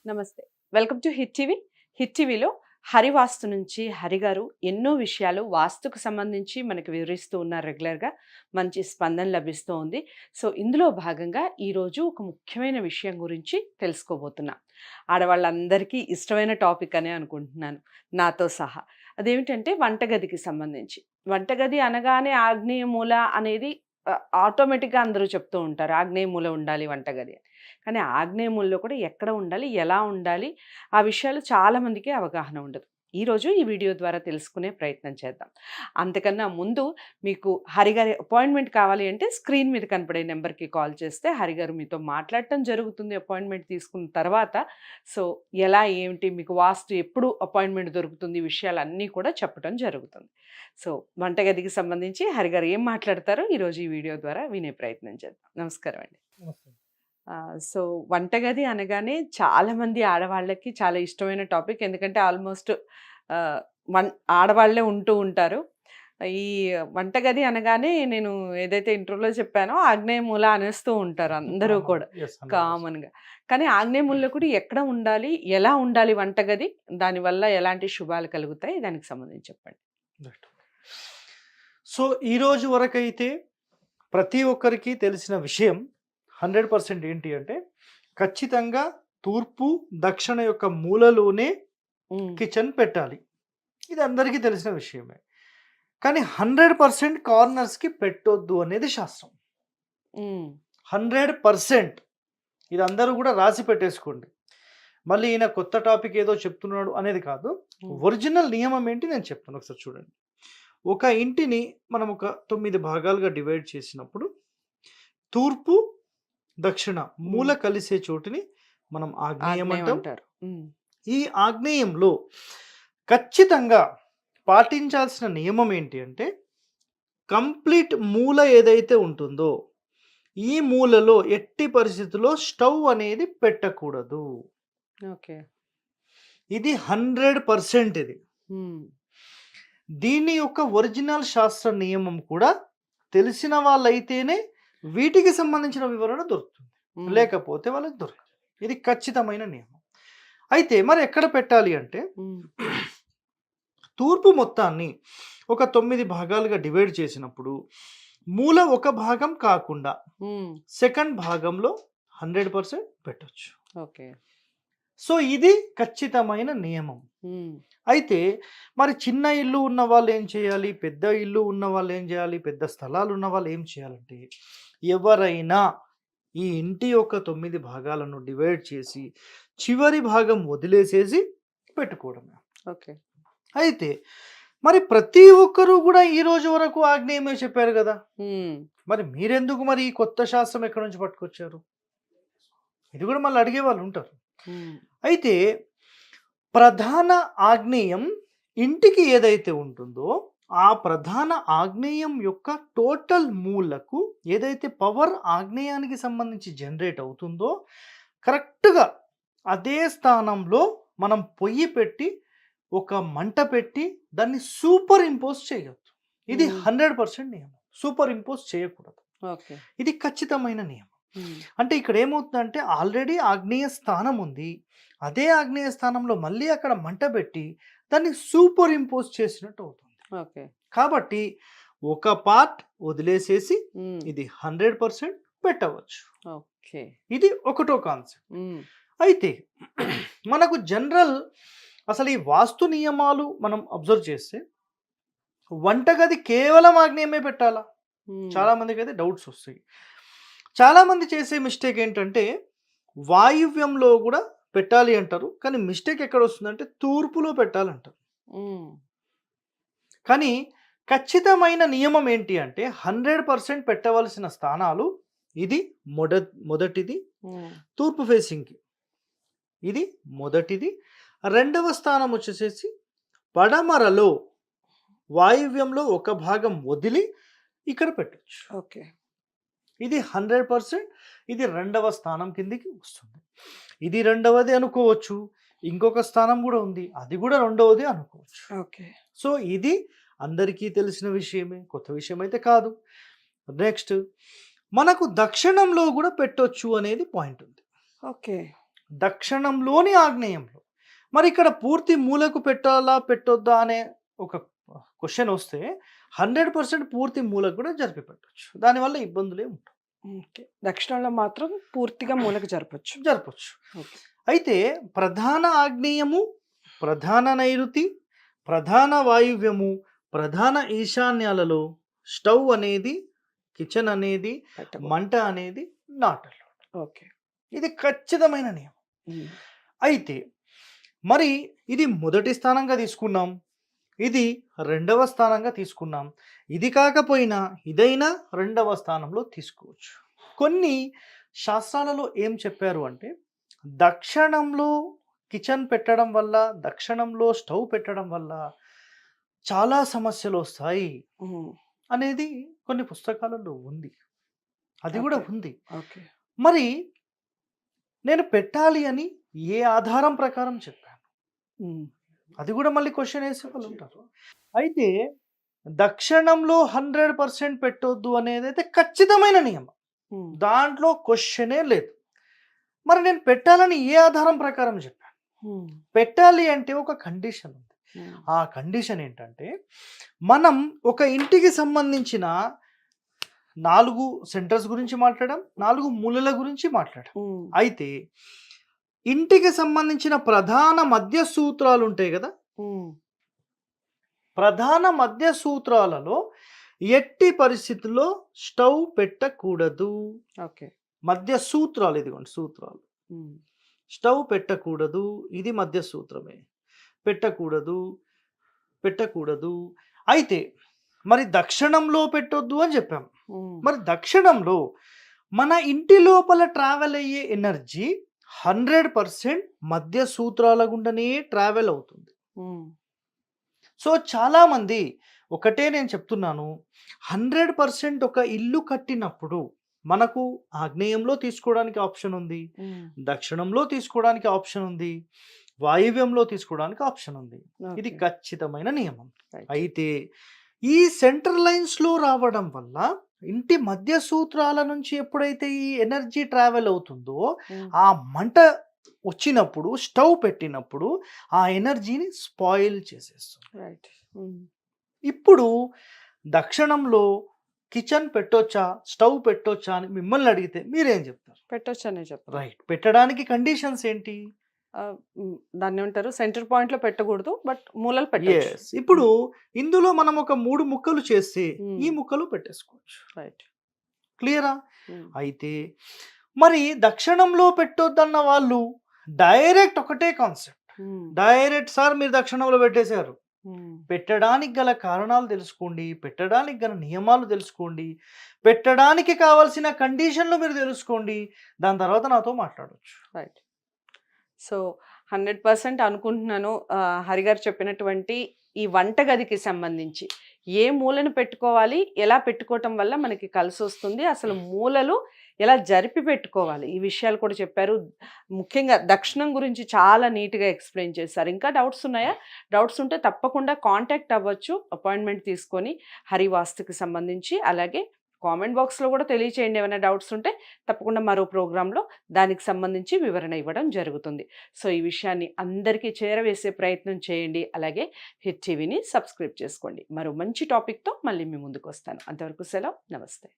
నమస్తే. Welcome to hit TV. Hit టీవీలో హరివాస్తు నుంచి హరిగారు ఎన్నో విషయాలు వాస్తుకు సంబంధించి మనకు వివరిస్తూ ఉన్నారు రెగ్యులర్‌గా. మంచి స్పందన లభిస్తూ ఉంది. సో, ఇందులో భాగంగా ఈరోజు ఒక ముఖ్యమైన విషయం గురించి తెలుసుకోబోతున్నాం. ఆడవాళ్ళందరికీ ఇష్టమైన టాపిక్ అనే అనుకుంటున్నాను నాతో సహా. అదేమిటంటే వంటగదికి సంబంధించి. వంటగది అనగానే ఆగ్నేయ మూల అనేది ఆటోమేటిక్‌గా అందరూ చెప్తూ ఉంటారు. ఆగ్నేయ మూల ఉండాలి వంటగది అని. కానీ ఆగ్నేయ మూలలో కూడా ఎక్కడ ఉండాలి? ఎలా ఉండాలి? ఆ విషయాలు చాలామందికి అవగాహన ఉండదు. ఈరోజు ఈ వీడియో ద్వారా తెలుసుకునే ప్రయత్నం చేద్దాం. అంతకన్నా ముందు మీకు హరిగారి అపాయింట్మెంట్ కావాలి అంటే స్క్రీన్ మీద కనపడే నెంబర్‌కి కాల్ చేస్తే హరిగారు మీతో మాట్లాడటం జరుగుతుంది అపాయింట్మెంట్ తీసుకున్న తర్వాత. సో, ఎలా ఏమిటి మీకు వాస్తు ఎప్పుడు అపాయింట్మెంట్ దొరుకుతుంది ఈ విషయాలన్నీ కూడా చెప్పడం జరుగుతుంది. సో, వంటగదికి సంబంధించి హరిగారు ఏం మాట్లాడతారో ఈరోజు ఈ వీడియో ద్వారా వినే ప్రయత్నం చేద్దాం. నమస్కారం అండి. నమస్తే. సో, వంటగది అనగానే చాలామంది ఆడవాళ్ళకి చాలా ఇష్టమైన టాపిక్. ఎందుకంటే ఆల్మోస్ట్ ఆహ్, ఆడవాళ్ళే ఉంటూ ఉంటారు. ఈ వంటగది అనగానే నేను ఏదైతే ఇంట్రోలో చెప్పానో ఆగ్నేయ మూల అనేస్తూ ఉంటారు అందరూ కూడా యెస్. 100%. కామన్‌గా. కానీ ఆగ్నేయ మూలలో కూడా ఎక్కడ ఉండాలి? ఎలా ఉండాలి వంటగది? దానివల్ల ఎలాంటి శుభాలు కలుగుతాయి? దానికి సంబంధించి చెప్పండి. రైట్. సో, ఈరోజు వరకైతే ప్రతి ఒక్కరికి తెలిసిన విషయం 100% ఏంటి అంటే, ఖచ్చితంగా తూర్పు, దక్షిణ యొక్క మూలలోనే హ్మ్. కిచెన్ పెట్టాలి. ఇది అందరికీ తెలిసిన విషయమే. కానీ 100% కార్నర్స్‌కి పెట్టొద్దు అనేది శాస్త్రం. హ్మ్. 100% ఇది అందరూ కూడా రాసి పెట్టేసుకోండి. మళ్ళీ ఈయన కొత్త టాపిక్ ఏదో చెప్తున్నాడు అనేది కాదు. హ్మ్. ఒరిజినల్ నియమం ఏంటి నేను చెప్తాను. ఒకసారి చూడండి. ఒక ఇంటిని మనం ఒక 9 భాగాలుగా డివైడ్ చేసినప్పుడు తూర్పు, దక్షిణ మూల కలిసే చోటుని మనం ఆగ్నేయం ఆగ్నేయం అంటాం. అంటారు. హ్మ్. ఈ ఆగ్నేయంలో ఖచ్చితంగా పాటించాల్సిన నియమం ఏంటి అంటే, కంప్లీట్ మూల ఏదైతే ఉంటుందో ఈ మూలలో ఎట్టి పరిస్థితుల్లో స్టవ్ అనేది పెట్టకూడదు. ఓకే. ఇది 100% ఇది. హ్మ్. దీని యొక్క ఒరిజినల్ శాస్త్ర నియమం కూడా తెలిసిన వాళ్ళైతేనే వీటికి సంబంధించిన వివరణ దొరుకుతుంది. హ్మ్. లేకపోతే వాళ్ళకి దొరకదు. ఇది ఖచ్చితమైన నియమం. అయితే మరి ఎక్కడ పెట్టాలి అంటే, హ్మ్. తూర్పు మొత్తాన్ని ఒక 9 భాగాలుగా డివైడ్ చేసినప్పుడు మూల ఒక భాగం కాకుండా హ్మ్. సెకండ్ భాగంలో 100% పెట్టొచ్చు. ఓకే. సో, ఇది ఖచ్చితమైన నియమం. హ్మ్. అయితే మరి చిన్న ఇల్లు ఉన్న వాళ్ళు ఏం చేయాలి? పెద్ద ఇల్లు ఉన్న వాళ్ళు ఏం చేయాలి? పెద్ద స్థలాలు ఉన్న వాళ్ళు ఏం చేయాలంటే, ఎవరైనా ఈ ఇంటి యొక్క 9 భాగాలను డివైడ్ చేసి చివరి భాగం వదిలేసేసి పెట్టుకోవడమే. ఓకే. అయితే మరి ప్రతి ఒక్కరు కూడా ఈ రోజు వరకు ఆగ్నేయమే చెప్పారు కదా! హ్మ్. మరి మీరెందుకు మరి ఈ కొత్త శాస్త్రం ఎక్కడి నుంచి పట్టుకొచ్చారు? ఇది కూడా మళ్ళీ అడిగేవాళ్ళు ఉంటారు. హ్మ్. అయితే ప్రధాన ఆగ్నేయం ఇంటికి ఏదైతే ఉంటుందో ఆ ప్రధాన ఆగ్నేయం యొక్క టోటల్ మూలకు ఏదైతే పవర్ ఆగ్నేయానికి సంబంధించి జనరేట్ అవుతుందో కరెక్ట్‌గా అదే స్థానంలో మనం పొయ్యి పెట్టి, ఒక మంట పెట్టి దాన్ని సూపర్ ఇంపోజ్ చేయొద్దు. ఇది హ్మ్. 100% నియమం. సూపర్ ఇంపోజ్ చేయకూడదు. ఓకే. ఇది ఖచ్చితమైన నియమం. హ్మ్. అంటే ఇక్కడ ఏమవుతుందంటే ఆల్రెడీ ఆగ్నేయ స్థానం ఉంది. అదే ఆగ్నేయ స్థానంలో మళ్ళీ అక్కడ మంట పెట్టి దాన్ని సూపర్ ఇంపోజ్ చేసినట్టు అవుతుంది. ఓకే. కాబట్టి ఒక పార్ట్ వదిలేసేసి హ్మ్. ఇది 100% పెట్టవచ్చు. ఓకే. ఇది ఒకటో కాన్సెప్ట్. హ్మ్. అయితే మనకు జనరల్ అసలు ఈ వాస్తు నియమాలు మనం అబ్జర్వ్ చేస్తే వంటగది కేవలం ఆగ్నేయమే పెట్టాలా? హ్మ్. చాలా మందికైతే డౌట్స్ వస్తాయి. చాలామంది చేసే మిస్టేక్ ఏంటంటే, వాయువ్యంలో గూడా పెట్టాలి అంటారు. కానీ మిస్టేక్ ఎక్కడొస్తుందంటే తూర్పులో పెట్టాలంటారు. హ్మ్. కానీ ఖచ్చితమైన నియమం ఏంటి అంటే 100% పెట్టవలసిన స్థానాలు ఇది మొదటిది హ్మ్. తూర్పు ఫేసింగ్‌కి. ఇది మొదటిది. రెండవ స్థానం వచ్చేసేసి పడమరలో వాయువ్యంలో ఒక భాగం వదిలి ఇక్కడ పెట్టొచ్చు. ఓకే. ఇది 100% ఇది రెండవ స్థానం కిందకి వస్తుంది. ఇది రెండవది అనుకోవచ్చు. ఇంకొక స్థానం గూడా ఉంది. అది గూడా రెండవది అనుకోవచ్చు. ఓకే. సో, ఇది అందరికీ తెలిసిన విషయమే. కొత్త విషయం అయితే కాదు. నెక్స్ట్ మనకు దక్షిణంలో గూడా పెట్టొచ్చు అనేది పాయింట్ ఉంది. ఓకే. దక్షిణంలోని ఆగ్నేయంలో. మరి ఇక్కడ పూర్తి మూలకు పెట్టాలా పెట్టొద్దా అనే ఒక క్వశ్చన్ వస్తే 100% పూర్తి మూలకు కూడా జరిపి పెట్టొచ్చు. దానివల్ల ఇబ్బందులే ఉండవు. ఓకే. దక్షిణంలో మాత్రం పూర్తిగా మూలకు జరపొచ్చు. జరపొచ్చు. ఓకే. అయితే ప్రధాన ఆగ్నేయము, ప్రధాన నైరుతి, ప్రధాన వాయువ్యము, ప్రధాన ఈశాన్యాలలో స్టవ్ అనేది, కిచెన్ అనేది, పెట్టకూడదు. మంట అనేది నాట్ అలౌడ్. ఓకే. ఇది ఖచ్చితమైన నియమం. హ్మ్. అయితే మరి ఇది మొదటి స్థానంగా తీసుకున్నాం, ఇది రెండవ స్థానంగా తీసుకున్నాం. ఇది కాకపోయినా ఇదైనా రెండవ స్థానంలో తీసుకోవచ్చు. కొన్ని శాస్త్రాలలో ఏం చెప్పారు అంటే దక్షిణంలో కిచెన్ పెట్టడం వల్ల, దక్షిణంలో స్టవ్ పెట్టడం వల్ల చాలా సమస్యలు వస్తాయి హ్మ్. అనేది కొన్ని పుస్తకాలలో ఉంది. అది కూడా ఓకే. ఉంది. ఓకే. మరి నేను పెట్టాలి అని ఏ ఆధారం ప్రకారం చెప్పాను? హ్మ్. అది కూడా మళ్ళీ క్వశ్చన్ వేసే వాళ్ళు ఉంటారు. అయితే దక్షిణంలో 100% పెట్టొద్దు అనేది అయితే ఖచ్చితమైన నియమం. హ్మ్. దాంట్లో క్వశ్చనే లేదు. మరి నేను పెట్టాలని ఏ ఆధారం ప్రకారం చెప్పాను? హ్మ్. పెట్టాలి అంటే ఒక కండిషన్ ఉంది. హ్మ్. ఆ కండిషన్ ఏంటంటే మనం ఒక ఇంటికి సంబంధించిన 4 సెంటర్స్ గురించి మాట్లాడాం, 4 మూలల గురించి మాట్లాడాం. హ్మ్. అయితే ఇంటికి సంబంధించిన ప్రధాన మధ్య సూత్రాలు ఉంటాయి కదా, హ్మ్. ప్రధాన మధ్య సూత్రాలలో ఎట్టి పరిస్థితుల్లో స్టవ్ పెట్టకూడదు. ఓకే. మధ్య సూత్రాలు, ఇదిగోండి సూత్రాలు. హ్మ్. స్టవ్ పెట్టకూడదు, ఇది మధ్య సూత్రమే. పెట్టకూడదు, పెట్టకూడదు. అయితే మరి దక్షిణంలో పెట్టొద్దు అని చెప్పాం. హ్మ్. మరి దక్షిణంలో మన ఇంటి లోపల ట్రావెల్ అయ్యే ఎనర్జీ 100% మధ్య సూత్రాల గుండానే ట్రావెల్ అవుతుంది. హ్మ్. సో చాలామంది ఒకటే నేను చెప్తున్నాను, 100% ఒక ఇల్లు కట్టినప్పుడు మనకు ఆగ్నేయంలో తీసుకోవడానికి ఆప్షన్ ఉంది, హ్మ్. దక్షిణంలో తీసుకోవడానికి ఆప్షన్ ఉంది, వాయువ్యంలో తీసుకోవడానికి ఆప్షన్ ఉంది. ఇది ఓకే. ఖచ్చితమైన నియమం. రైట్. అయితే ఈ సెంటర్ లైన్స్లో రావడం వల్ల ఇంటి మధ్య సూత్రాల నుంచి ఎప్పుడైతే ఈ ఎనర్జీ ట్రావెల్ అవుతుందో హ్మ్. ఆ మంట వచ్చినప్పుడు, స్టవ్ పెట్టినప్పుడు ఆ ఎనర్జీని స్పాయిల్ చేసేస్తుంది. రైట్. హ్మ్. ఇప్పుడు దక్షిణంలో కిచెన్ పెట్టొచ్చా, స్టవ్ పెట్టొచ్చా అని మిమ్మల్ని అడిగితే మీరేం చెప్తారు? పెట్టొచ్చనే చెప్తాను. రైట్. పెట్టడానికి కండిషన్స్ ఏంటి? దాన్నేమంటారు? సెంటర్ పాయింట్‌లో పెట్టకూడదు. బట్ మూలలు పెట్టొచ్చు. యెస్. ఇప్పుడు ఇందులో మనం ఒక 3 ముక్కలు చేస్తే హ్మ్. ఈ ముక్కలు పెట్టేసుకోవచ్చు. రైట్. క్లియరా? హ్మ్. అయితే మరి దక్షిణంలో పెట్టొద్దన్న వాళ్ళు డైరెక్ట్ ఒకటే కాన్సెప్ట్. హ్మ్. డైరెక్ట్ సార్ మీరు దక్షిణంలో పెట్టేశారు. హ్మ్. పెట్టడానికి గల కారణాలు తెలుసుకోండి, పెట్టడానికి గల నియమాలు తెలుసుకోండి, పెట్టడానికి కావాల్సిన కండిషన్లు మీరు తెలుసుకోండి. దాని తర్వాత నాతో మాట్లాడొచ్చు. రైట్. సో 100% అనుకుంటున్నాను హరిగారు చెప్పినటువంటి ఈ వంటగదికి సంబంధించి ఏ మూలను పెట్టుకోవాలి, ఎలా పెట్టుకోవటం వల్ల మనకి కలిసొస్తుంది, అసలు మూలలు ఎలా జరిపి పెట్టుకోవాలి, ఈ విషయాలు కూడా చెప్పారు. ముఖ్యంగా దక్షిణం గురించి చాలా నీట్‌గా ఎక్స్‌ప్లెయిన్ చేశారు. ఇంకా డౌట్స్ ఉన్నాయా? డౌట్స్ ఉంటే తప్పకుండా కాంటాక్ట్ అవ్వచ్చు అపాయింట్‌మెంట్ తీసుకొని హరివాస్తుకి సంబంధించి. అలాగే కామెంట్ బాక్స్‌లో కూడా తెలియచేయండి ఏమైనా డౌట్స్ ఉంటే. తప్పకుండా మరో ప్రోగ్రామ్‌లో దానికి సంబంధించి వివరణ ఇవ్వడం జరుగుతుంది. సో, ఈ విషయాన్ని అందరికీ చేరవేసే ప్రయత్నం చేయండి. అలాగే హిట్ టీవీని సబ్స్క్రైబ్ చేసుకోండి. మరో మంచి టాపిక్‌తో మళ్ళీ మీ ముందుకొస్తాను. అంతవరకు సెలవు. నమస్తే.